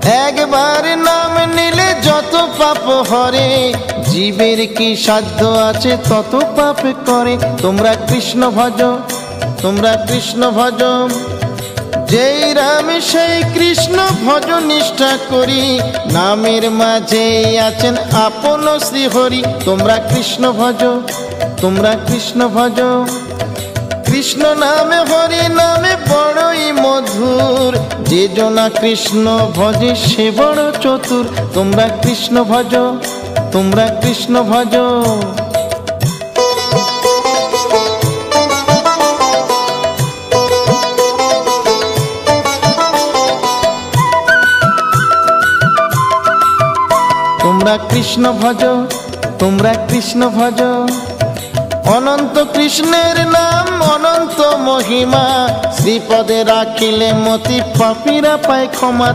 একবার নাম নিলে যত পাপ হরে, জীবের কি সাধ্য আছে তত পাপ করে। তোমরা কৃষ্ণ ভজ, তোমরা কৃষ্ণ ভজ, যেই রাম সেই কৃষ্ণ ভজ নিষ্ঠা করি। নামের মাঝে আছেন আপন শ্রীহরি। তোমরা কৃষ্ণ ভজ, তোমরা কৃষ্ণ ভজ, কৃষ্ণ নামে হরি নামে বড়ই মধুর। যে জনা কৃষ্ণ ভজে সে বড় চতুর। তোমরা কৃষ্ণ ভজ, তোমরা কৃষ্ণ ভজ। তোমরা কৃষ্ণ ভজ, তোমরা কৃষ্ণ ভজ। অনন্ত কৃষ্ণের নাম অনন্ত মহিমা, শ্রীপদে রাখিলে মতি পাপীরা পায় ক্ষমা।